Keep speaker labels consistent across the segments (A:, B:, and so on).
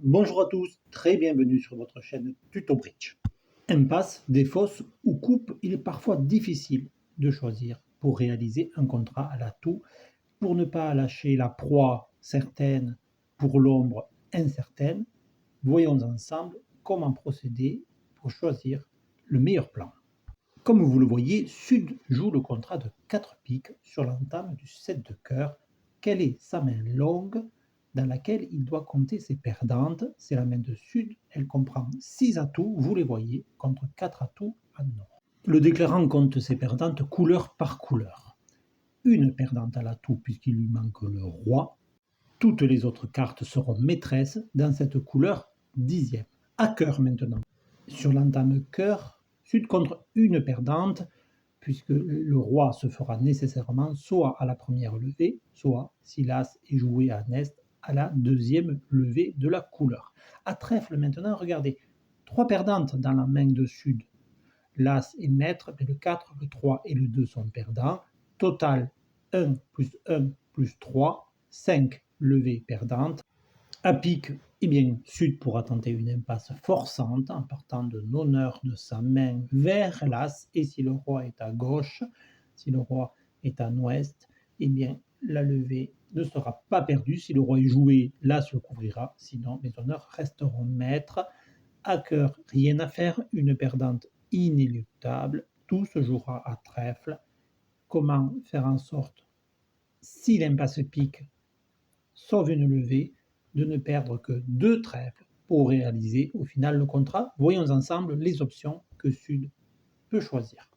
A: Bonjour à tous, très bienvenue sur votre chaîne Tuto Bridge. Impasse, défausse ou coupe, il est parfois difficile de choisir pour réaliser un contrat à l'atout, pour ne pas lâcher la proie certaine pour l'ombre incertaine. Voyons ensemble comment procéder pour choisir le meilleur plan. Comme vous le voyez, Sud joue le contrat de 4 piques sur l'entame du 7 de cœur. Quelle est sa main longue dans laquelle il doit compter ses perdantes? C'est la main de Sud, elle comprend 6 atouts, vous les voyez, contre 4 atouts à Nord. Le déclarant compte ses perdantes couleur par couleur. Une perdante à l'atout puisqu'il lui manque le roi. Toutes les autres cartes seront maîtresses dans cette couleur dixième. À cœur maintenant. Sur l'entame cœur, Sud contre une perdante, puisque le roi se fera nécessairement soit à la première levée, soit, si l'as est joué à Nest, à la deuxième levée de la couleur. À trèfle maintenant, regardez, 3 perdantes dans la main de Sud. L'as est maître, mais le 4, le 3 et le 2 sont perdants. Total 1 plus 1 plus 3, 5 levées perdantes. À pique, eh bien, Sud pourra tenter une impasse forçante en partant de l'honneur de sa main vers l'as. Et si le roi est à gauche, si le roi est à l'ouest, eh bien, la levée ne sera pas perdue. Si le roi est joué, l'as le couvrira. Sinon, les honneurs resteront maîtres. À cœur, rien à faire. Une perdante inéluctable. Tout se jouera à trèfle. Comment faire en sorte, si l'impasse pique, sauf une levée, de ne perdre que 2 trèfles pour réaliser au final le contrat? Voyons ensemble les options que Sud peut choisir.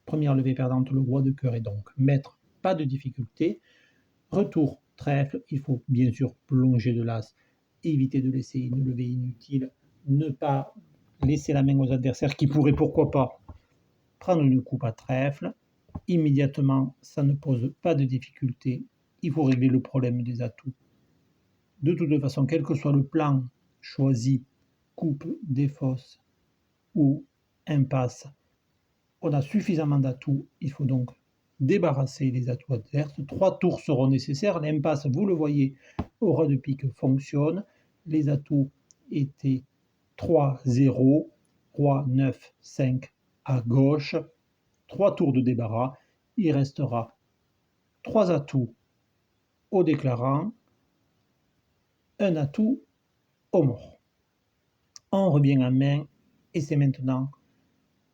A: Première levée perdante, le roi de cœur est donc maître, pas de difficulté. Retour trèfle, il faut bien sûr plonger de l'as, éviter de laisser une levée inutile, ne pas laisser la main aux adversaires qui pourraient pourquoi pas prendre une coupe à trèfle. Immédiatement, ça ne pose pas de difficulté, il faut régler le problème des atouts. De toute façon, quel que soit le plan choisi, coupe, défausse ou impasse, on a suffisamment d'atouts, il faut donc débarrasser les atouts adverses. 3 tours seront nécessaires, l'impasse, vous le voyez, au ras de pique fonctionne, les atouts étaient 3, 0, roi, 9, 5 à gauche, 3 tours de débarras, il restera 3 atouts au déclarant, un atout au mort. On revient en main et c'est maintenant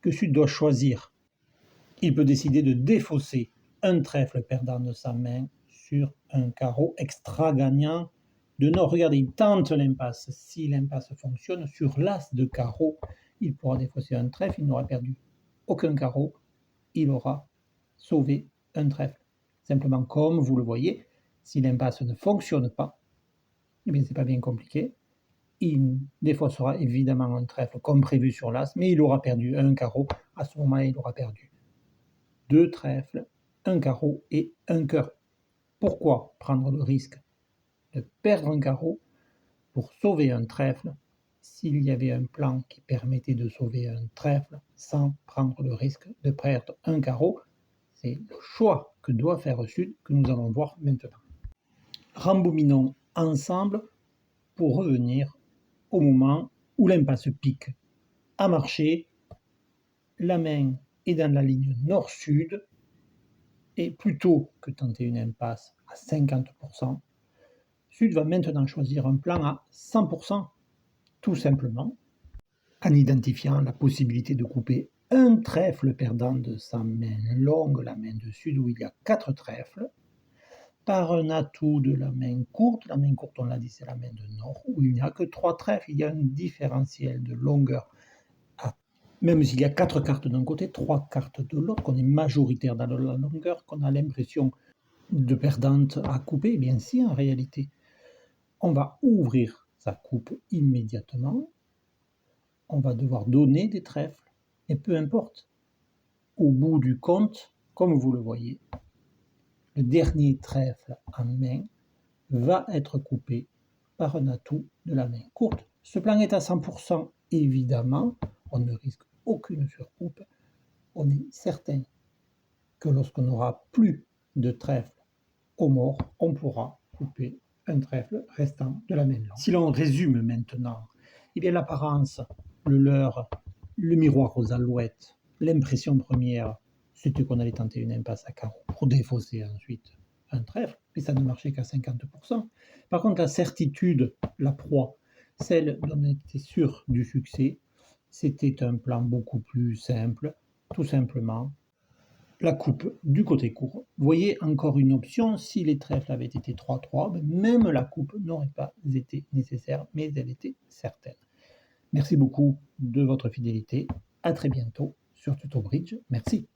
A: que Sud doit choisir. Il peut décider de défausser un trèfle perdant de sa main sur un carreau extra gagnant de Nord. Regardez, il tente l'impasse. Si l'impasse fonctionne, sur l'as de carreau, il pourra défausser un trèfle, il n'aura perdu aucun carreau, il aura sauvé un trèfle. Simplement, comme vous le voyez, si l'impasse ne fonctionne pas, eh bien c'est pas bien compliqué. Il défaussera évidemment un trèfle comme prévu sur l'as, mais il aura perdu un carreau. À ce moment-là, il aura perdu 2 trèfles, un carreau et un cœur. Pourquoi prendre le risque de perdre un carreau pour sauver un trèfle s'il y avait un plan qui permettait de sauver un trèfle sans prendre le risque de perdre un carreau? C'est le choix que doit faire Sud que nous allons voir maintenant. Rembobinons ensemble pour revenir au moment où l'impasse pique. À marcher, la main est dans la ligne nord-sud, et plutôt que tenter une impasse à 50%, Sud va maintenant choisir un plan à 100%, tout simplement, en identifiant la possibilité de couper un trèfle perdant de sa main longue, la main de Sud où il y a 4 trèfles, par un atout de la main courte. La main courte, on l'a dit, c'est la main de Nord, où il n'y a que 3 trèfles, il y a un différentiel de longueur. Même s'il y a 4 cartes d'un côté, 3 cartes de l'autre, qu'on est majoritaire dans la longueur, qu'on a l'impression de perdante à couper, eh bien si, en réalité, on va ouvrir sa coupe immédiatement, on va devoir donner des trèfles, et peu importe, au bout du compte, comme vous le voyez, le dernier trèfle en main va être coupé par un atout de la main courte. Ce plan est à 100%, évidemment, on ne risque aucune surcoupe, on est certain que lorsqu'on n'aura plus de trèfle au mort, on pourra couper un trèfle restant de la même langue. Si l'on résume maintenant, eh bien l'apparence, le leurre, le miroir aux alouettes, l'impression première, c'était qu'on allait tenter une impasse à carreaux pour défausser ensuite un trèfle, mais ça ne marchait qu'à 50%. Par contre, la certitude, la proie, celle dont on était sûr du succès, c'était un plan beaucoup plus simple, tout simplement la coupe du côté court. Vous voyez, encore une option, si les trèfles avaient été 3-3, même la coupe n'aurait pas été nécessaire, mais elle était certaine. Merci beaucoup de votre fidélité. À très bientôt sur Tuto Bridge. Merci.